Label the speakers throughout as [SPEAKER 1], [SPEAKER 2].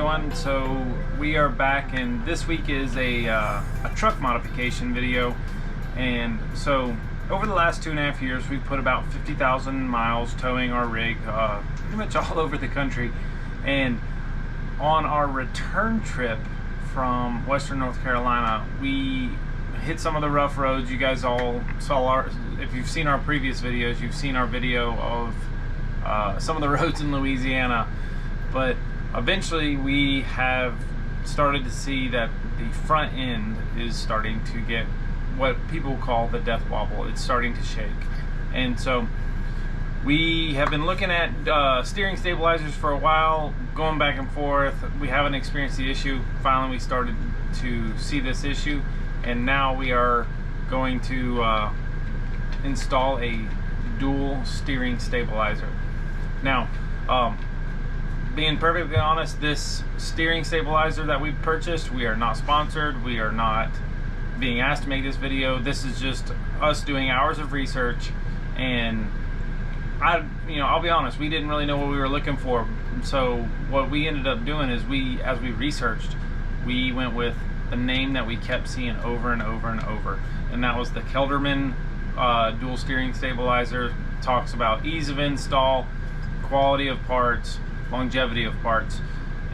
[SPEAKER 1] everyone. So we are back, and this week is a truck modification video. And so over the last 2.5 years, we've put about 50,000 miles towing our rig pretty much all over the country. And on our return trip from Western North Carolina, we hit some of the rough roads. You guys all saw if you've seen our previous videos, you've seen our video of some of the roads in Louisiana. But eventually we have started to see that the front end is starting to get what people call the death wobble. It's starting to shake. And so we have been looking at steering stabilizers for a while, going back and forth. We haven't experienced the issue. Finally we started to see this issue, and now we are going to install a dual steering stabilizer. Now, being perfectly honest, this steering stabilizer that we purchased, we are not sponsored. We are not being asked to make this video. This is just us doing hours of research, and I'll be honest, we didn't really know what we were looking for. So what we ended up doing is as we researched, we went with the name that we kept seeing over and over and over, and that was the Kelderman Dual Steering Stabilizer. It talks about ease of install, quality of parts, longevity of parts.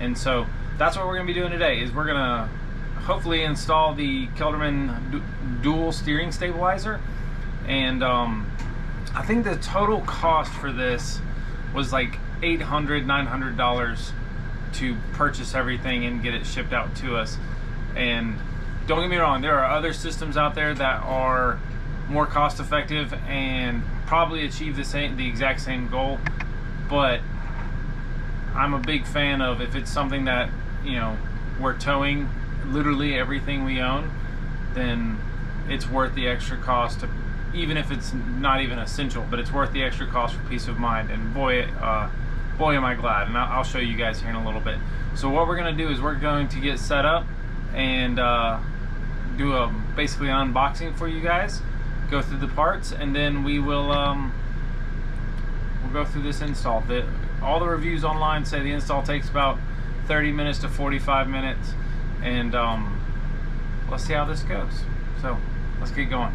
[SPEAKER 1] And so that's what we're going to be doing today. Is we're going to hopefully install the Kelderman Dual Steering Stabilizer. And I think the total cost for this was like $800–900 to purchase everything and get it shipped out to us. And don't get me wrong, there are other systems out there that are more cost effective and probably achieve the exact same goal. But I'm a big fan of, if it's something that we're towing literally everything we own, then it's worth the extra cost, even if it's not even essential, but it's worth the extra cost for peace of mind. And boy am I glad. And I'll show you guys here in a little bit. So what we're going to do is we're going to get set up and do basically an unboxing for you guys, go through the parts, and then we will we'll go through this install. All the reviews online say the install takes about 30 minutes to 45 minutes, and let's see how this goes. So let's get going.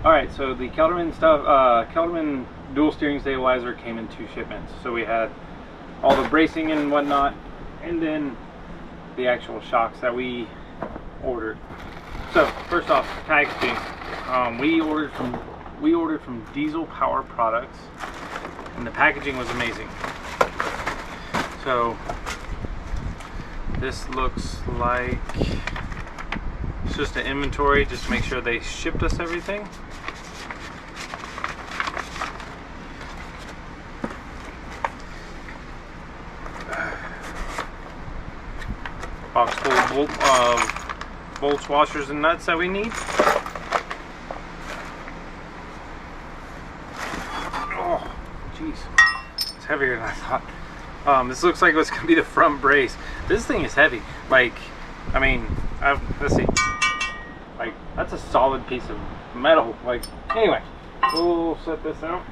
[SPEAKER 1] Alright, so the Kelderman Dual Steering Stabilizer came in 2 shipments. So we had all the bracing and whatnot, and then the actual shocks that we ordered. So first off, packaging. We ordered from Diesel Power Products, and the packaging was amazing. So this looks like it's just an inventory, just to make sure they shipped us everything. Box full of bolts, washers, and nuts that we need. Jeez, it's heavier than I thought. This looks like it's gonna be the front brace. This thing is heavy. Like, I mean, let's see. Like, that's a solid piece of metal. Like, anyway, we'll set this out.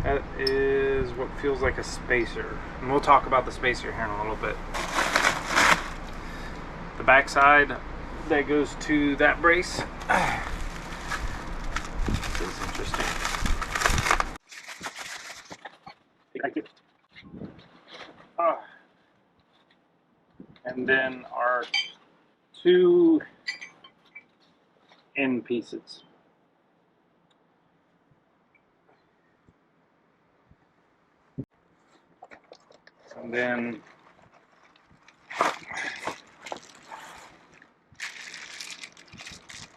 [SPEAKER 1] That is what feels like a spacer, and we'll talk about the spacer here in a little bit. The back side that goes to that brace. This is interesting. And then our 2 end pieces. And then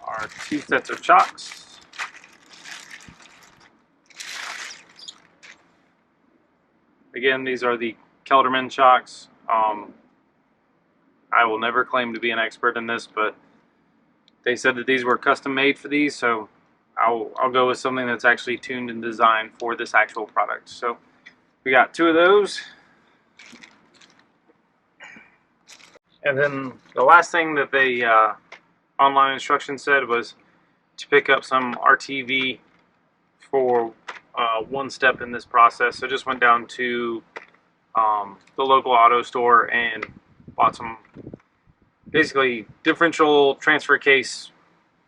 [SPEAKER 1] our 2 sets of chocks. Again, these are the Kelderman chocks. I will never claim to be an expert in this, but they said that these were custom made for these, so I'll go with something that's actually tuned and designed for this actual product. So we got 2 of those. And then the last thing that they online instructions said was to pick up some RTV for one step in this process. So just went down to the local auto store and bought some basically differential transfer case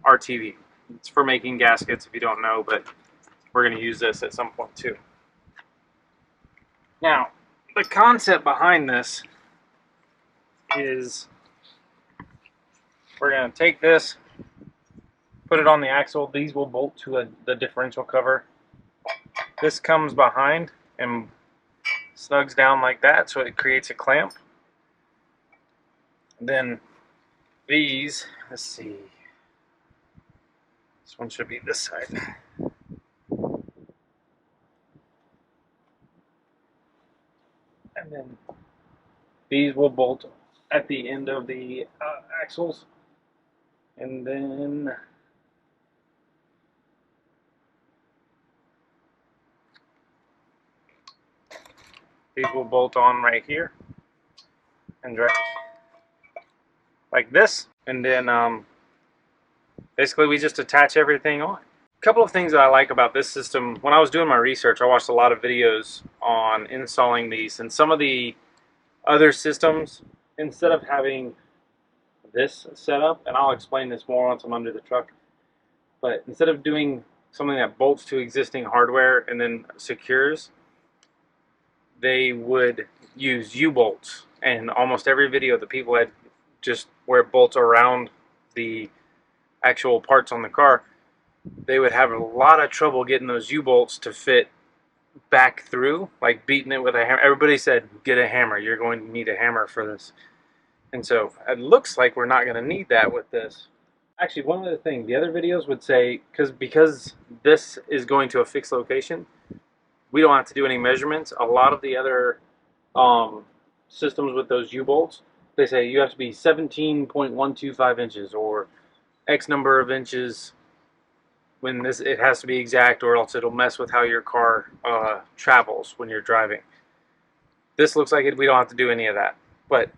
[SPEAKER 1] RTV. It's for making gaskets if you don't know, but we're going to use this at some point too. Now, the concept behind this is we're going to take this, put it on the axle. These will bolt to the differential cover. This comes behind and snugs down like that, so it creates a clamp. And then these, let's see, this one should be this side. And then these will bolt at the end of the axles. And then these will bolt on right here and right like this. And then basically we just attach everything on. A couple of things that I like about this system: when I was doing my research, I watched a lot of videos on installing these, and some of the other systems, instead of having this set up, and I'll explain this more once I'm under the truck, but instead of doing something that bolts to existing hardware and then secures, they would use U-bolts. And almost every video that people had just where it bolts around the actual parts on the car, they would have a lot of trouble getting those U-bolts to fit back through, like beating it with a hammer. Everybody said, get a hammer, you're going to need a hammer for this. And so it looks like we're not going to need that with this. Actually, one other thing, the other videos would say, because this is going to a fixed location, we don't have to do any measurements. A lot of the other systems with those U-bolts, they say you have to be 17.125 inches or X number of inches. When this, it has to be exact, or else it'll mess with how your car travels when you're driving. This looks like it, we don't have to do any of that. But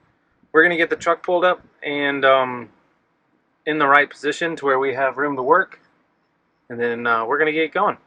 [SPEAKER 1] we're going to get the truck pulled up and in the right position to where we have room to work, and then we're going to get going.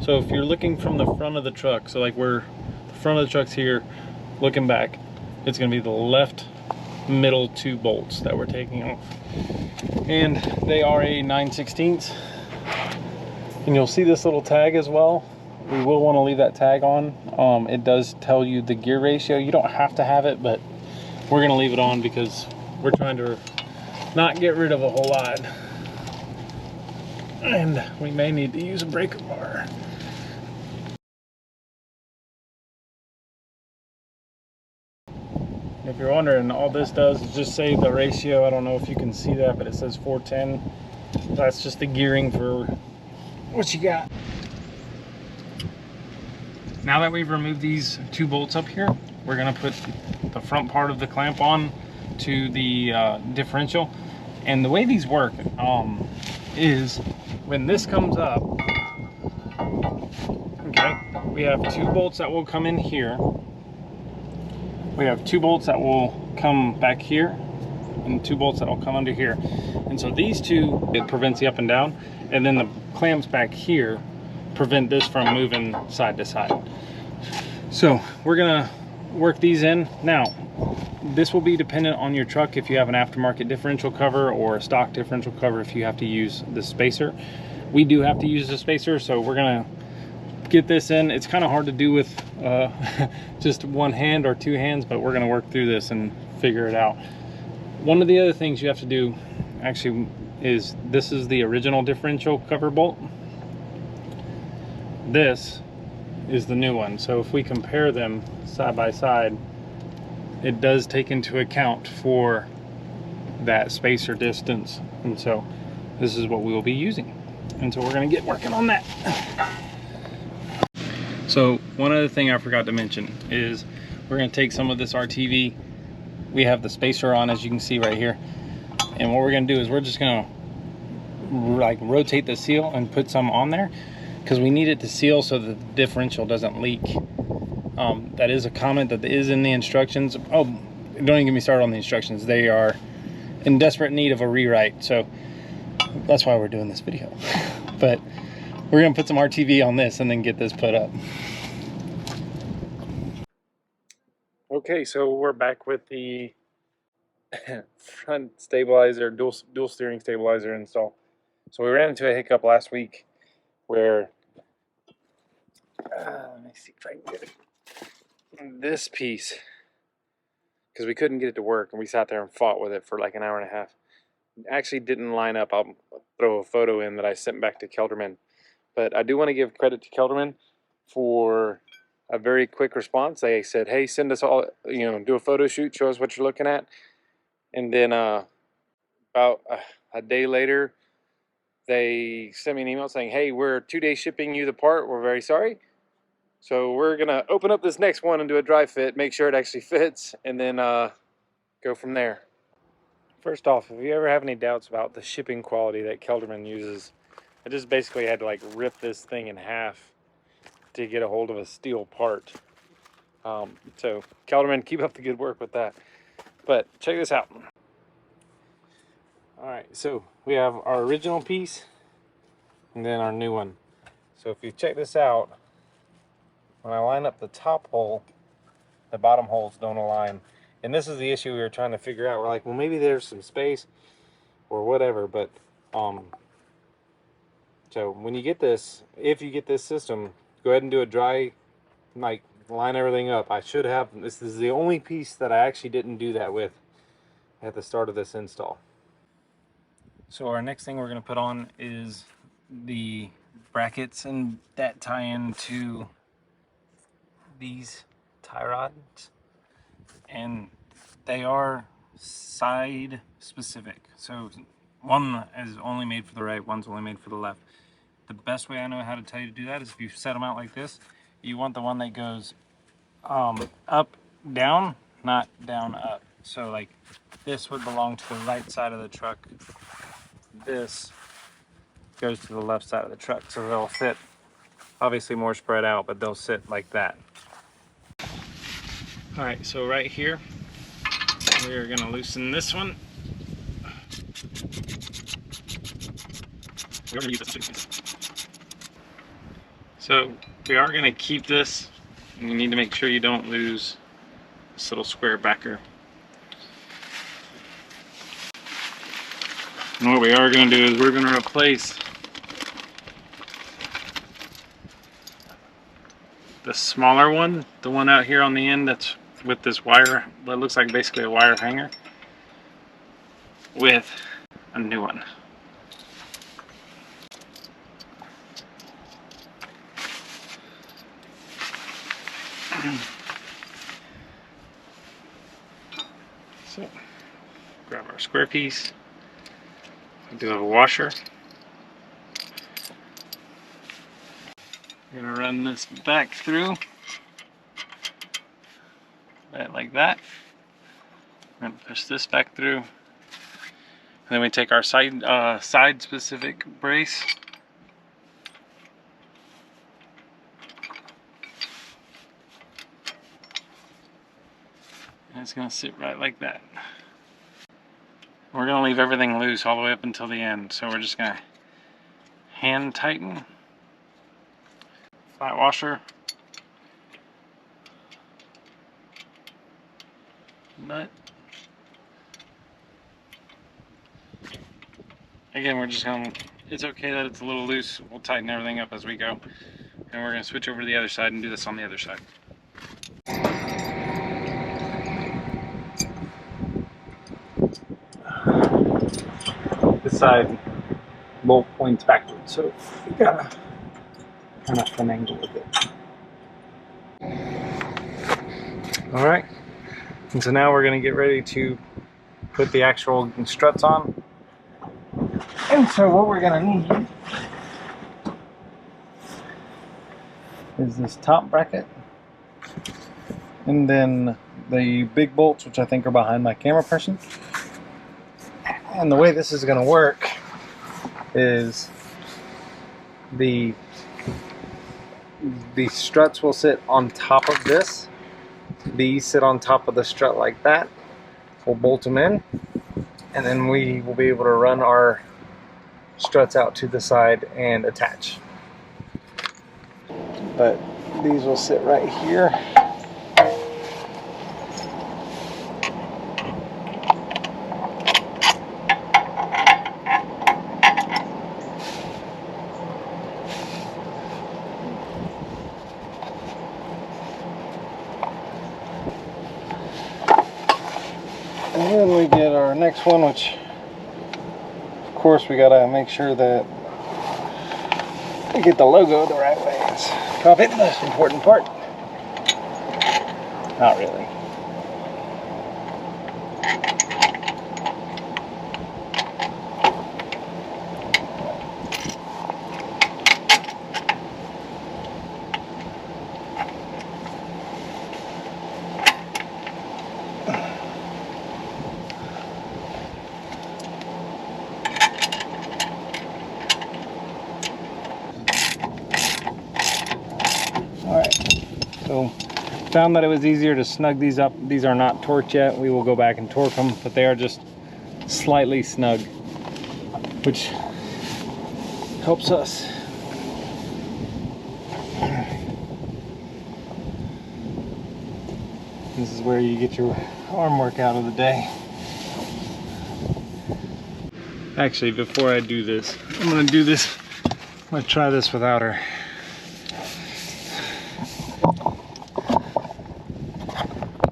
[SPEAKER 1] So if you're looking from the front of the truck, so like where the front of the truck's here, looking back, it's going to be the left middle two bolts that we're taking off. And they are a 9/16. And you'll see this little tag as well. We will want to leave that tag on. It does tell you the gear ratio. You don't have to have it, but we're going to leave it on because we're trying to not get rid of a whole lot. And we may need to use a breaker bar. If you're wondering, all this does is just say the ratio. I don't know if you can see that, but it says 410. That's just the gearing for what you got. Now that we've removed these two bolts up here, we're going to put the front part of the clamp on to the differential. And the way these work is when this comes up, okay, we have two bolts that will come in here. We have two bolts that will come back here and two bolts that will come under here. And so these two, it prevents the up and down, and then the clamps back here prevent this from moving side to side. So we're gonna work these in. Now, this will be dependent on your truck if you have an aftermarket differential cover or a stock differential cover if you have to use the spacer. We do have to use the spacer, so we're gonna get this in. It's kind of hard to do with just one hand or two hands, but we're gonna work through this and figure it out. One of the other things you have to do actually is, this is the original differential cover bolt. This is the new one. So if we compare them side by side, it does take into account for that spacer distance. And so this is what we will be using. And so we're gonna get working on that. So one other thing I forgot to mention is we're going to take some of this RTV. We have the spacer on, as you can see right here. And what we're going to do is we're just going to like rotate the seal and put some on there because we need it to seal so that the differential doesn't leak. That is a comment that is in the instructions. Oh, don't even get me started on the instructions. They are in desperate need of a rewrite, so that's why we're doing this video. But we're gonna put some RTV on this and then get this put up. Okay, so we're back with the front stabilizer, dual steering stabilizer install. So we ran into a hiccup last week where let me see if I can get it. This piece, because we couldn't get it to work, and we sat there and fought with it for like an hour and a half. It actually didn't line up. I'll throw a photo in that I sent back to Kelderman. But I do want to give credit to Kelderman for a very quick response. They said, hey, send us all, do a photo shoot, show us what you're looking at. And then about a day later, they sent me an email saying, hey, we're 2 days shipping you the part. We're very sorry. So we're going to open up this next one and do a dry fit, make sure it actually fits, and then go from there. First off, if you ever have any doubts about the shipping quality that Kelderman uses, I just basically had to like rip this thing in half to get a hold of a steel part. So Kelderman, keep up the good work with that. But check this out. All right, so we have our original piece and then our new one. So if you check this out, when I line up the top hole, the bottom holes don't align. And this is the issue we were trying to figure out. We're like, well, maybe there's some space or whatever, but so when you get this, if you get this system, go ahead and do a dry, like line everything up. I should have, this is the only piece that I actually didn't do that with at the start of this install. So our next thing we're going to put on is the brackets, and that tie into these tie rods, and they are side specific. So one is only made for the right, one's only made for the left. The best way I know how to tell you to do that is if you set them out like this, you want the one that goes up, down, not down, up. So like this would belong to the right side of the truck. This goes to the left side of the truck. So they'll fit obviously more spread out, but they'll sit like that. All right, so right here, we're gonna loosen this one. We're gonna use this. So we are gonna keep this, and you need to make sure you don't lose this little square backer. And what we are gonna do is we're gonna replace the smaller one, the one out here on the end that's with this wire that looks like basically a wire hanger, with a new one. So grab our square piece. We do have a washer. We're gonna run this back through, right like that. We're gonna push this back through, and then we take our side specific brace. And it's gonna sit right like that. We're gonna leave everything loose all the way up until the end. So we're just gonna hand tighten. Flat washer. Nut. Again, we're just gonna, it's okay that it's a little loose. We'll tighten everything up as we go. And we're gonna switch over to the other side and do this on the other side. This side bolt points backwards, so you gotta kind of finagle with it. All right, and so now we're gonna get ready to put the actual struts on. And so what we're gonna need
[SPEAKER 2] is this top bracket, and then the big bolts, which I think are behind my camera person. And the way this is going to work is the struts will sit on top of this. These sit on top of the strut like that. We'll bolt them in, and then we will be able to run our struts out to the side and attach. But these will sit right here. And then we get our next one, which of course we gotta make sure that we get the logo the right way. It's probably the most important part. Not really. So found that it was easier to snug these up. These are not torqued yet. We will go back and torque them, but they are just slightly snug, which helps us. This is where you get your arm workout of the day. Actually, before I do this, I'm gonna try this without her.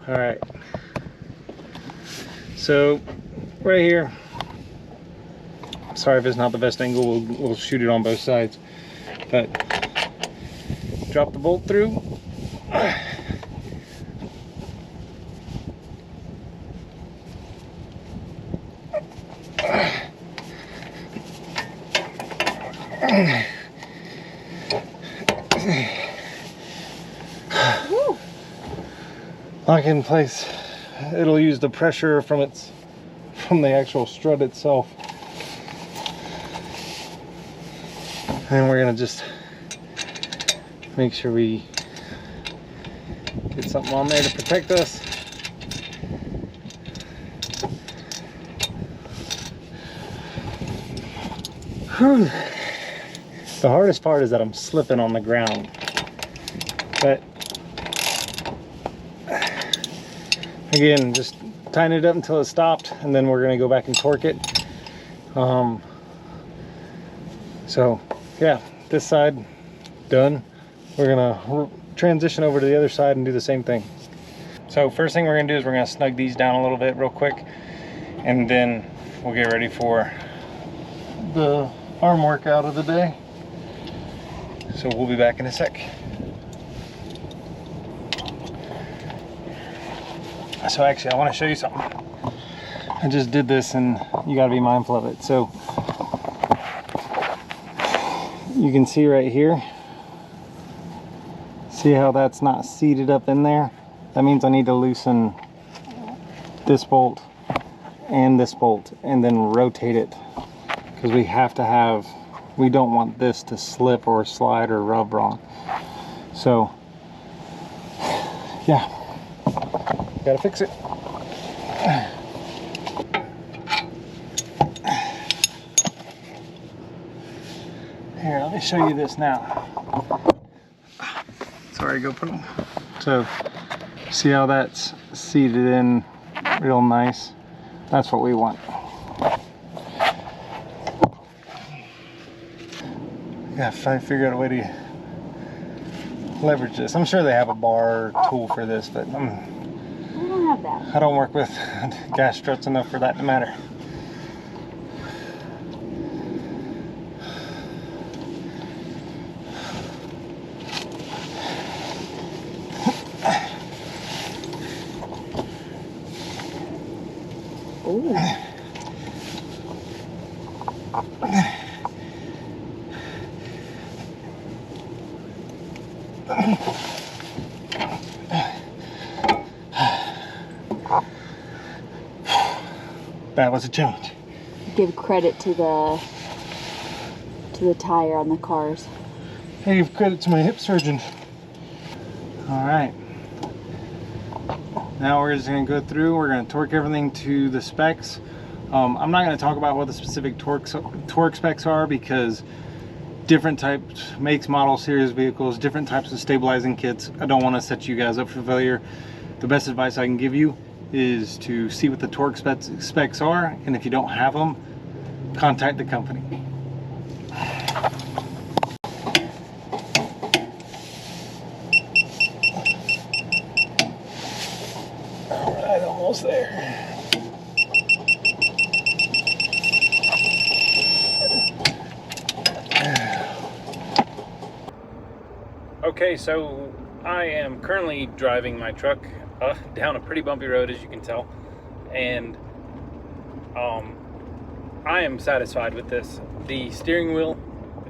[SPEAKER 2] All right, so right here, sorry if it's not the best angle, we'll shoot it on both sides, but drop the bolt through. Lock in place. It'll use the pressure from the actual strut itself. And we're gonna just make sure we get something on there to protect us. Whew. The hardest part is that I'm slipping on the ground, but again, just tighten it up until it stopped, and then we're going to go back and torque it. So yeah, this side done. We're going to transition over to the other side and do the same thing. So first thing we're going to do is we're going to snug these down a little bit real quick, and then we'll get ready for the arm workout of the day. So we'll be back in a sec. So actually, I want to show you something. I just did this, and you got to be mindful of it. So you can see right here, see how that's not seated up in there? That means I need to loosen this bolt and this bolt and then rotate it, because we don't want this to slip or slide or rub wrong. So yeah, gotta fix it. Here, let me show you this now. Sorry, go put them. So see how that's seated in real nice? That's what we want. Yeah, I figure out a way to leverage this. I'm sure they have a bar tool for this, but
[SPEAKER 3] I don't have that.
[SPEAKER 2] I don't work with gas struts enough for that to matter.
[SPEAKER 3] Ooh.
[SPEAKER 2] That was a challenge.
[SPEAKER 3] Give credit to the tire on the cars.
[SPEAKER 2] I give credit to my hip surgeon. All right. Now we're just going to go through. We're going to torque everything to the specs. I'm not going to talk about what the specific torque specs are, because different types, makes, models, series vehicles, different types of stabilizing kits. I don't want to set you guys up for failure. The best advice I can give you is to see what the torque specs are, and if you don't have them, contact the company. All right, almost there.
[SPEAKER 1] Okay, so I am currently driving my truck down a pretty bumpy road, as you can tell, and I am satisfied with this. The steering wheel,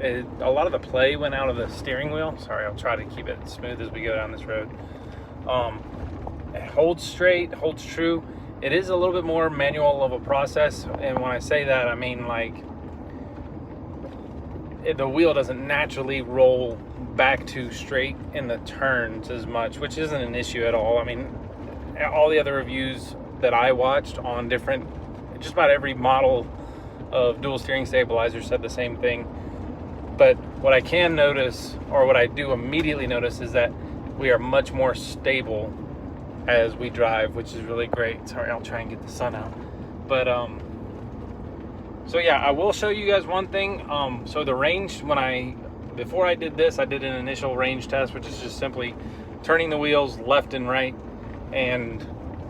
[SPEAKER 1] a lot of the play went out of the steering wheel. Sorry, I'll try to keep it smooth as we go down this road. It holds straight, holds true. It is a little bit more manual of a process, and when I say that, I mean like the wheel doesn't naturally roll back to straight in the turns as much, which isn't an issue at all. I mean, all the other reviews that I watched on just about every model of dual steering stabilizer said the same thing. But what I can notice, or what I do immediately notice, is that we are much more stable as we drive, which is really great. Sorry, I'll try and get the sun out. But so yeah, I will show you guys one thing. So the range, before I did this, I did an initial range test, which is just simply turning the wheels left and right. And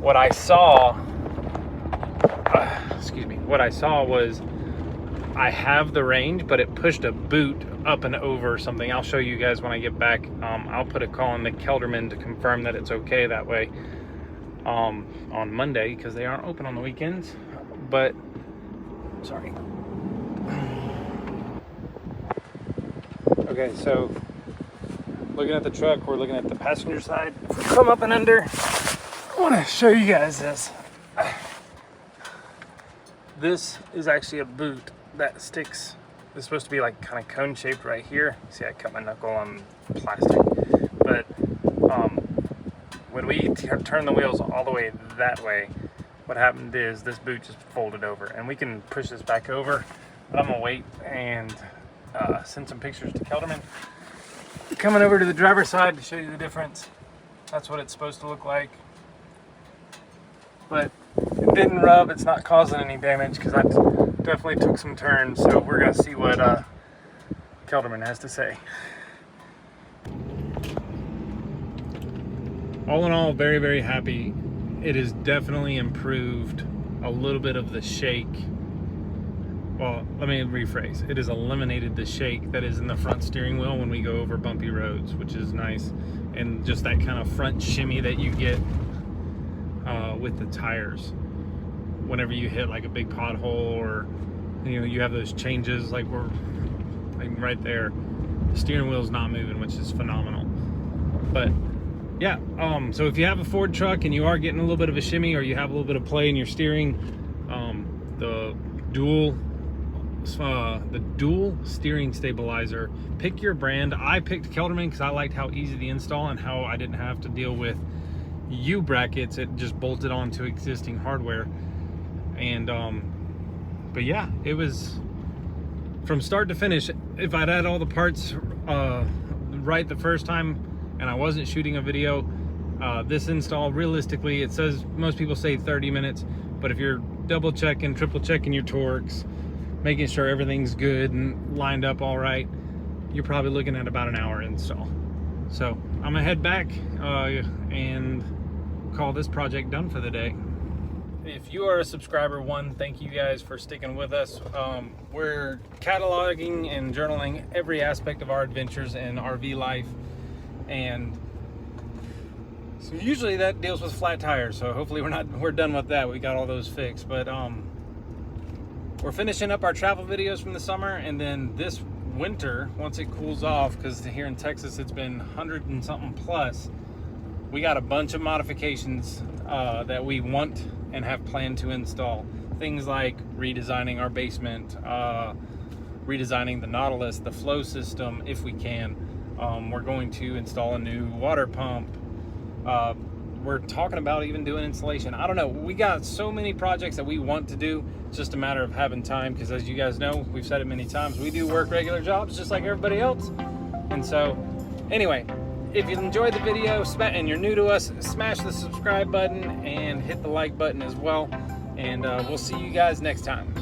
[SPEAKER 1] what I saw, what I saw was I have the range, but it pushed a boot up and over something. I'll show you guys when I get back. I'll put a call in the Kelderman to confirm that it's okay that way on Monday, because they aren't open on the weekends. But sorry. Okay, so looking at the truck, we're looking at the passenger side. If we come up and under, I want to show you guys this. This is actually a boot that sticks. It's supposed to be like kind of cone shaped right here. See, I cut my knuckle on plastic. But when we turn the wheels all the way that way, what happened is this boot just folded over, and we can push this back over. But I'm gonna wait and send some pictures to Kelderman. Coming over to the driver's side to show you the difference. That's what it's supposed to look like. But it didn't rub, it's not causing any damage, because I definitely took some turns. So we're gonna see what Kelderman has to say. All in all, very, very happy. It has definitely improved a little bit of the shake. Well, let me rephrase. It has eliminated the shake that is in the front steering wheel when we go over bumpy roads, which is nice. And just that kind of front shimmy that you get with the tires whenever you hit like a big pothole, or you have those changes like right there. The steering wheel's not moving, which is phenomenal. But yeah, so if you have a Ford truck and you are getting a little bit of a shimmy, or you have a little bit of play in your steering, the dual steering stabilizer, pick your brand. I picked Kelderman because I liked how easy to install and how I didn't have to deal with U brackets. It just bolted onto existing hardware. And but yeah, it was from start to finish. If I'd had all the parts right the first time and I wasn't shooting a video, this install, realistically, it says, most people say 30 minutes, but if you're double checking, triple checking your torques, making sure everything's good and lined up all right, you're probably looking at about an hour install. So I'm gonna head back and call this project done for the day. If you are a subscriber, thank you guys for sticking with us. We're cataloging and journaling every aspect of our adventures in RV life, and so usually that deals with flat tires, so hopefully we're done with that. We got all those fixed. But we're finishing up our travel videos from the summer, and then this
[SPEAKER 2] winter, once it cools off, because here in Texas it's been 100 and something plus, we got a bunch of modifications that we want and have planned to install. Things like redesigning our basement, redesigning the Nautilus, the flow system if we can. We're going to install a new water pump. We're talking about even doing insulation. I don't know. We got so many projects that we want to do. It's just a matter of having time, because as you guys know, we've said it many times, we do work regular jobs just like everybody else. And so anyway, if you enjoyed the video and you're new to us, smash the subscribe button and hit the like button as well. And we'll see you guys next time.